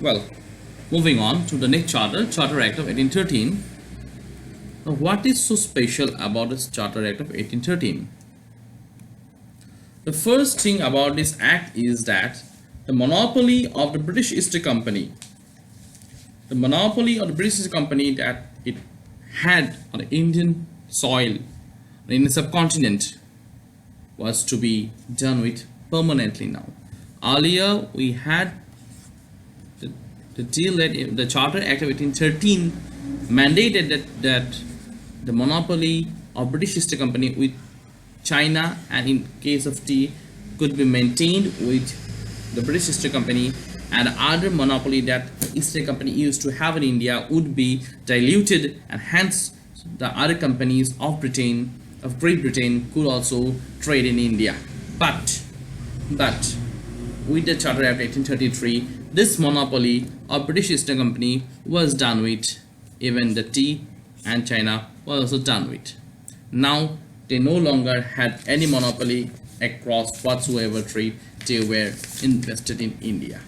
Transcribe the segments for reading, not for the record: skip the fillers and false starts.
Well, moving on to the next charter, Charter Act of 1813. Now, what is so special about this Charter Act of 1813? The first thing about this act is that the monopoly of the British East Company, that it had on the Indian soil, in the subcontinent, was to be done with permanently now. Earlier, we had the deal that the Charter Act of 1813 mandated that the monopoly of British East Company with China and in case of tea could be maintained with the British East Company, and other monopoly that the East Company used to have in India would be diluted, and hence the other companies of Great Britain could also trade in India. But with the Charter Act 1833, this monopoly of British East Company was done with. Even the tea and China was also done with. Now they no longer had any monopoly across whatsoever trade they were invested in India.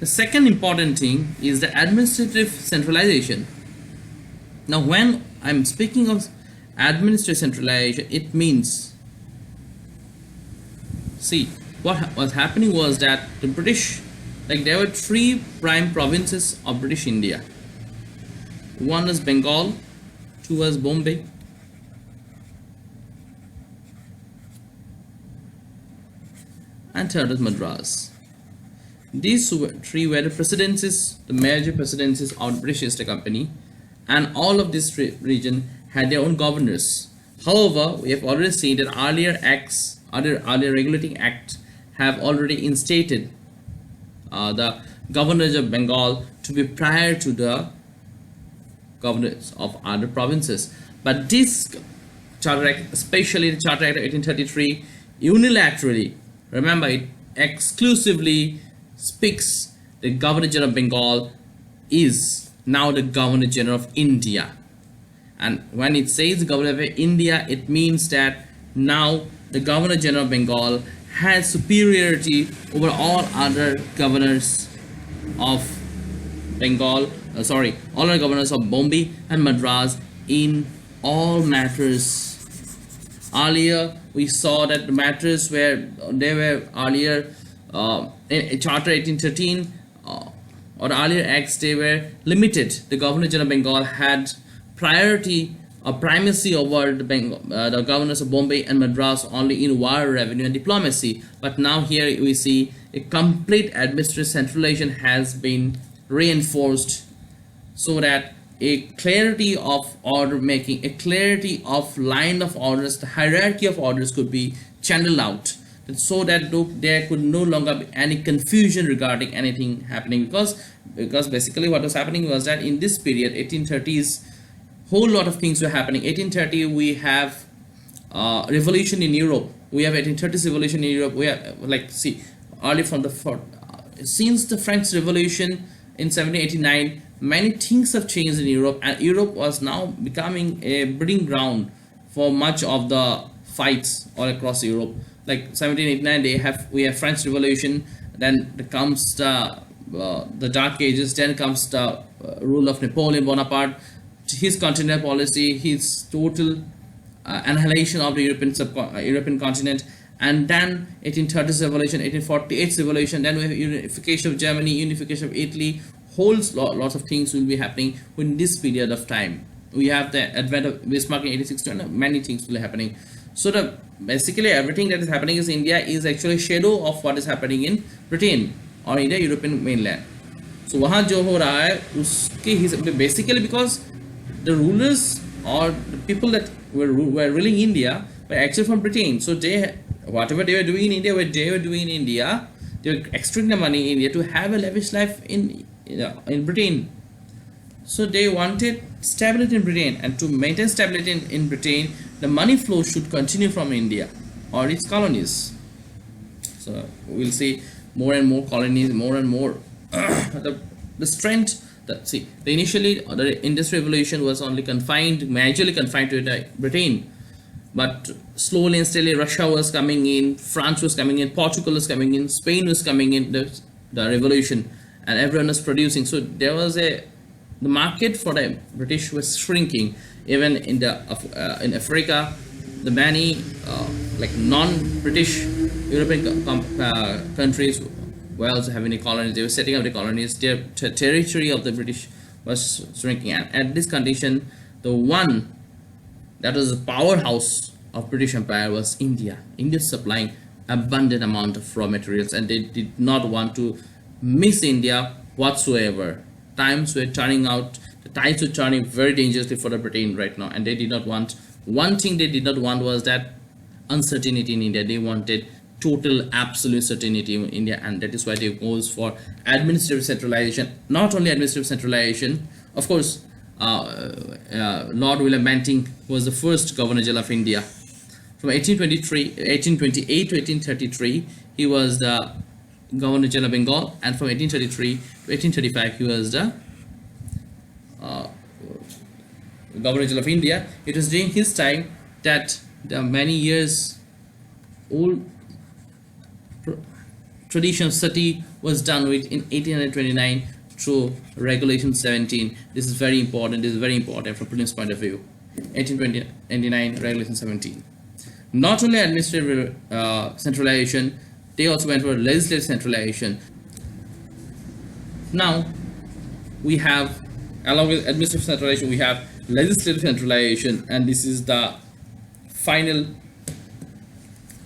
The second important thing is the administrative centralization. Now when I'm speaking of administrative centralization, it means, see, what was happening was that the British, there were three prime provinces of British India. One is Bengal, two was Bombay, and third is Madras. These three were the presidencies, the major presidencies of the British East Company, and all of this region had their own governors. However, we have already seen that earlier acts, other regulating acts, have already instated the governors of Bengal to be prior to the governors of other provinces. But this Charter Act, especially the Charter Act of 1833, unilaterally, remember, it exclusively speaks the Governor General of Bengal is now the Governor General of India. And when it says Governor of India, it means that now the Governor General of Bengal has superiority over all other governors of Bengal, all other governors of Bombay and Madras in all matters. Earlier, we saw that the matters where they were earlier in Charter 1813 or earlier acts, they were limited. The Governor General of Bengal had priority or primacy over the governors of Bombay and Madras only in war, revenue and diplomacy. But now here we see a complete administrative centralization has been reinforced, so that a clarity of order making, a clarity of line of orders, the hierarchy of orders could be channeled out, so that there could no longer be any confusion regarding anything happening, because basically what was happening was that in this period, 1830s, whole lot of things were happening. 1830, we have revolution in Europe. We have 1830s revolution in Europe. We have early from since the French Revolution in 1789, many things have changed in Europe, and Europe was now becoming a breeding ground for much of the fights all across Europe. Like 1789, we have French Revolution, then comes the Dark Ages, then comes the rule of Napoleon Bonaparte, his continental policy, his total annihilation of the European continent, and then 1830s revolution, 1848 revolution, then we have unification of Germany, unification of Italy. Lots of things will be happening in this period of time. We have the advent of Bismarck in 1860, and many things will be happening. So basically everything that is happening in India is actually a shadow of what is happening in Britain or in the European mainland. So वहाँ जो हो रहा है उसके हिसाब में basically because the rulers or the people that were ruling India were actually from Britain. So whatever they were doing in India, they were extracting the money in India to have a lavish life in Britain. So they wanted stability in Britain, and to maintain stability in Britain, the money flow should continue from India or its colonies. So we'll see more and more colonies, more and more the strength. Initially the Industrial Revolution was only majorly confined to Britain, but slowly and steadily Russia was coming in, France was coming in, Portugal was coming in, Spain was coming in, the revolution, and everyone was producing. So there was the market for the British was shrinking. Even in in Africa, the many like non-British European countries were also having a colonies. They were setting up the colonies. Their territory of the British was shrinking, and at this condition, the one that was the powerhouse of British Empire was India. India supplying abundant amount of raw materials, and they did not want to miss India whatsoever. The tides were turning very dangerously for the Britain right now, and they did not want, one thing they did not want was that uncertainty in India. They wanted total absolute certainty in India, and that is why they goes for administrative centralization. Not only administrative centralization, of course, Lord William Bentinck was the first Governor General of India. From 1828 to 1833, he was the Governor General of Bengal, and from 1833 to 1835, he was the Governor General of India. It was during his time that the many years old tradition of sati was done with in 1829 through Regulation 17. This is very important. This is very important from Prelims point of view. 1829 Regulation 17. Not only administrative centralization, they also went for legislative centralization. Now we have, along with administrative centralization, we have legislative centralization, and this is the final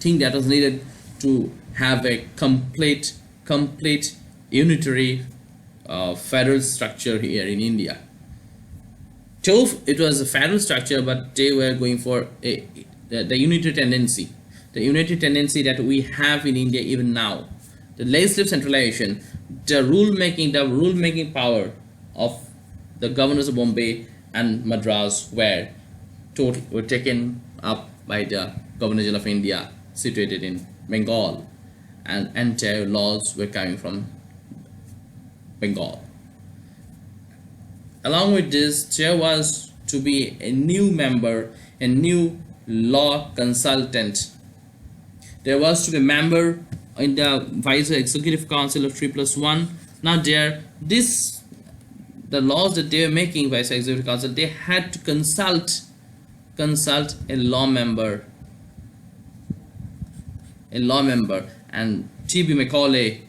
thing that was needed to have a complete unitary federal structure here in India. So it was a federal structure, but they were going for the unitary tendency, that we have in India even now. The legislative centralization, the rule making power of the governors of Bombay and Madras were taken up by the Governor General of India, situated in Bengal, and entire laws were coming from Bengal. Along with this, there was to be a new member, a new law consultant. There was to be a member in the Vice Executive Council of 3+1. Now the laws that they were making, Vice Executive Council, they had to consult a law member, and T.B. Macaulay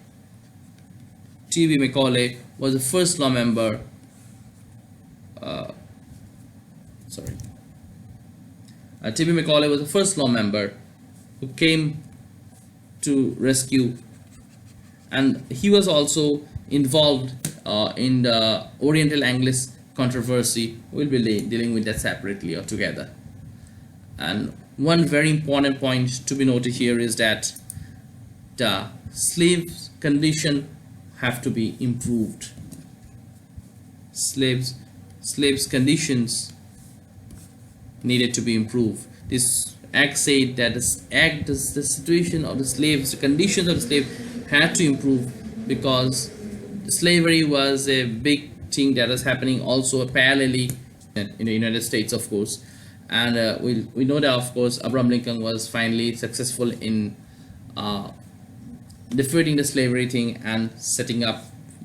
was the first law member. T.B. Macaulay was the first law member who came to rescue, and he was also involved in the Oriental English controversy. We'll be dealing with that separately or together. And one very important point to be noted here is that the slaves' condition have to be improved. Slaves' conditions needed to be improved. This act said that the situation of the slaves, the conditions of the slave had to improve, because slavery was a big thing that was happening also parallelly in the United States, of course. And we know that, of course, Abraham Lincoln was finally successful in defeating the slavery thing and setting up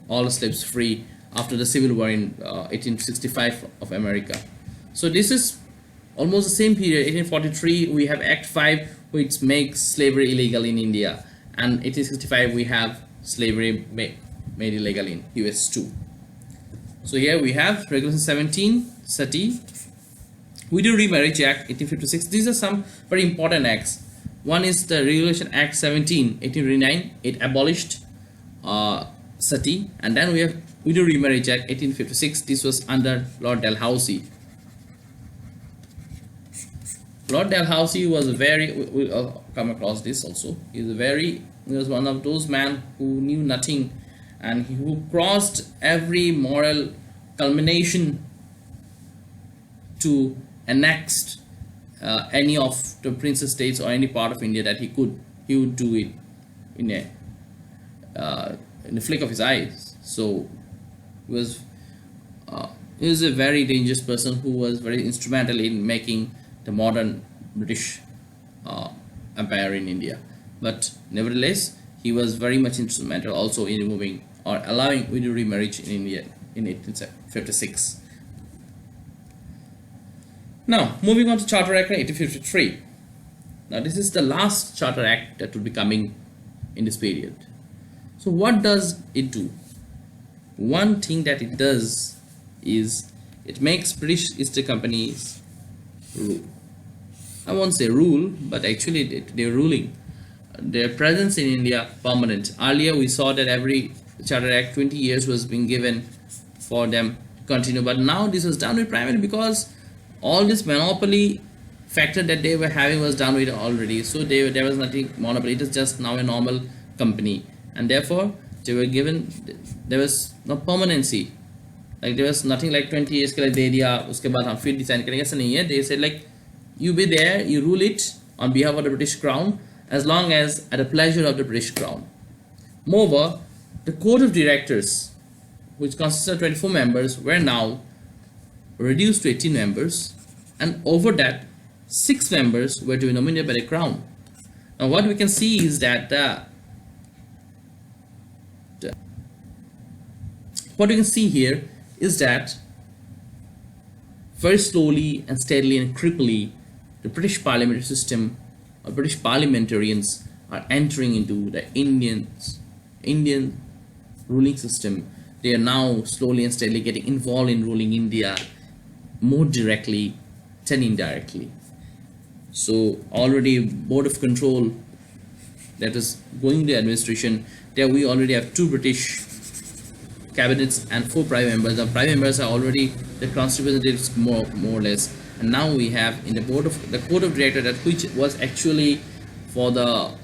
all the slaves free after the Civil War in 1865 of America. So this is almost the same period. 1843 we have Act 5, which makes slavery illegal in India, and 1865 we have slavery made illegal in US too. So here we have Regulation 17, Sati, Widow Remarriage Act 1856. These are some very important acts. One is the Regulation Act 17, 1829. It abolished Sati, and then we have Widow Remarriage Act 1856. This was under Lord Dalhousie. Lord Dalhousie was a very, we'll come across this also. He was one of those men who knew nothing, and who crossed every moral culmination to annex any of the princess states or any part of India that he would do it in a flick of his eyes. So he was a very dangerous person who was very instrumental in making the modern British Empire in India. But nevertheless, he was very much instrumental also in removing or allowing widow remarriage in India in 1856. Now, moving on to Charter Act 1853. Now, this is the last Charter Act that will be coming in this period. So, what does it do? One thing that it does is it makes British East India companies rule. I won't say rule, but actually they're ruling. Their presence in India permanent. Earlier, we saw that every Charter Act 20 years was being given for them to continue, but now this was done with primarily because all this monopoly factor that they were having was done with already. So there was nothing monopoly. It is just now a normal company, and therefore they were given. There was no permanency. Like there was nothing like 20 years के लिए दे दिया उसके बाद हम फिर decide करेंगे, ऐसा नहीं है. They said like you be there, you rule it on behalf of the British Crown as long as at the pleasure of the British Crown. Moreover, the Court of Directors, which consists of 24 members, were now reduced to 18 members, and over that 6 members were to be nominated by the Crown. Now what we can see is that what we can see here is that very slowly and steadily and creepily the British parliamentary system or British parliamentarians are entering into the Indian ruling system. They are now slowly and steadily getting involved in ruling India more directly than indirectly. So already Board of Control that is going the administration, there we already have 2 British cabinets and 4 prime members. The prime members are already the constituent representatives more or less, and now we have in the Court of Directors, that which was actually for the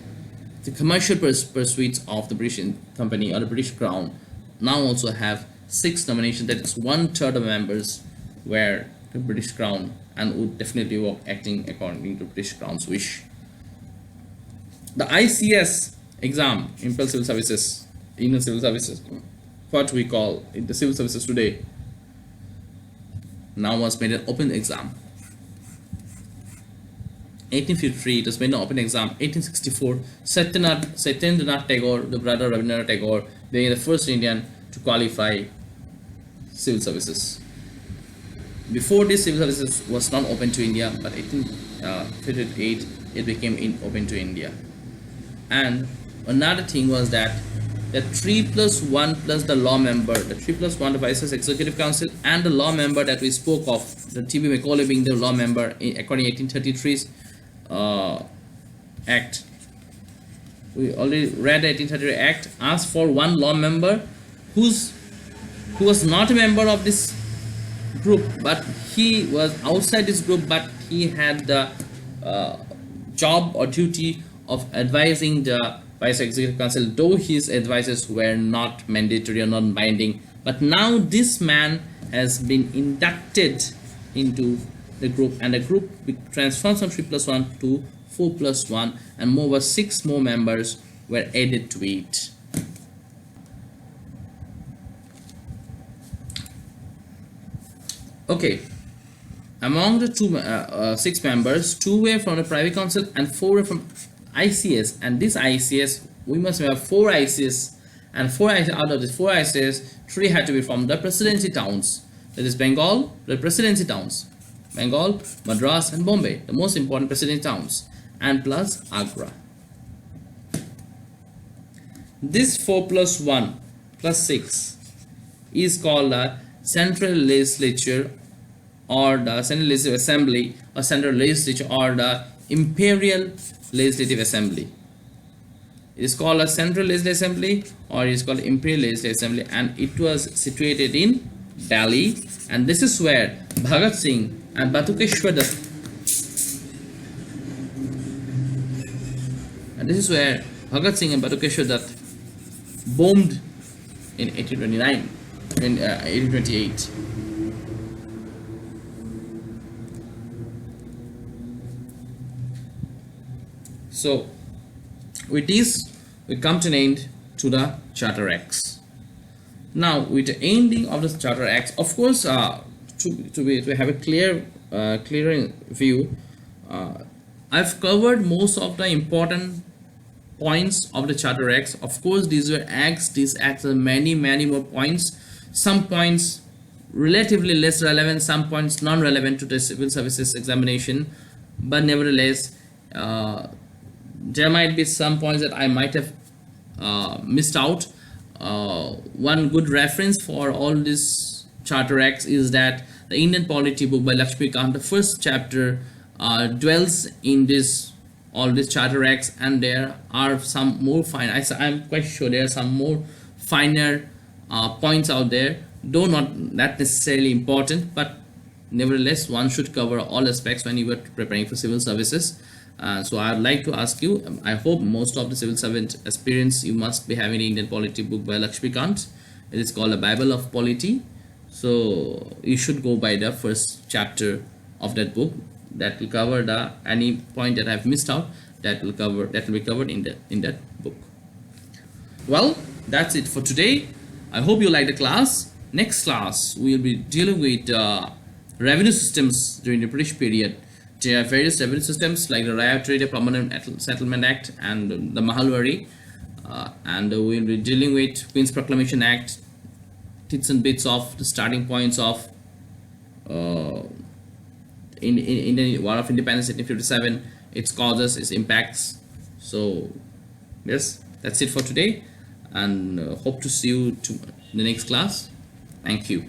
commercial pursuits of the British company or the British Crown, now also have 6 nominations. That is 1/3 of members were the British Crown and would definitely work acting according to British Crown's wish. The ICS exam, Imperial Civil Services, Indian Civil Services, what we call in the civil services today, now was made an open exam. 1853 it was made an open exam. 1864 Satyendranath Tagore, the brother of Rabindranath Tagore, being the first Indian to qualify civil services. Before this, civil services was not open to India, but 1858 it became open to India. And another thing was that the 3+1 plus the law member, the 3+1 the Vice's Executive Council, and the law member that we spoke of, the T.B. Macaulay being the law member according to 1833's Act. We already read the 1833 Act asked for one law member who was not a member of this group, but he was outside this group, but he had the job or duty of advising the Vice Executive Council, though his advices were not mandatory or not binding. But now this man has been inducted into the group, and the group transformed from 3+1 to 4+1, and moreover 6 more members were added to it. Okay, among the 6 members, 2 were from the Privy Council and 4 were from ICS, and this ICS, we must have 4 ICS, and out of these 4 ICS, 3 had to be from the presidency towns, that is Bengal, the presidency towns, Bengal, Madras and Bombay, the most important presidency towns, and plus Agra. This 4+1 plus 6 is called the Central Legislature or the Central Legislative Assembly or Central Legislature or the Imperial Legislative Assembly. It is called a Central Legislative Assembly or it is called Imperial Legislative Assembly, and it was situated in Delhi, and this is where Bhagat Singh and Batukeshwar Dutt, bombed in 1829 in 1828. So with this we come to an end to the Charter Acts. Now with the ending of the Charter Acts, of course, to have a clearer view, I've covered most of the important points of the Charter Acts. Of course, these were acts. These acts are many more points. Some points relatively less relevant, some points non-relevant to the civil services examination, but nevertheless there might be some points that I might have missed out. One good reference for all these Charter Acts is that the Indian Polity book by Lakshmikant, the first chapter dwells in all these Charter Acts, and there are some more fine, I'm quite sure there are some more finer points out there, though not that necessarily important, but nevertheless one should cover all aspects when you are preparing for civil services. So I would like to ask you, I hope most of the civil servant aspirants, you must be having the Indian Polity book by Lakshmikant. It is called a Bible of Polity. So you should go by the first chapter of that book. That will cover the any point that I've missed out. That will be covered in that book. Well, that's it for today. I hope you like the class. Next class we will be dealing with revenue systems during the British period. There are various revenue systems like the Ryotwari, the Permanent Settlement Act, and the Mahalwari, and we will be dealing with Queen's Proclamation Act, bits and bits of the starting points of in the War of Independence 1857, its causes, its impacts. So yes, that's it for today, and hope to see you in the next class. Thank you.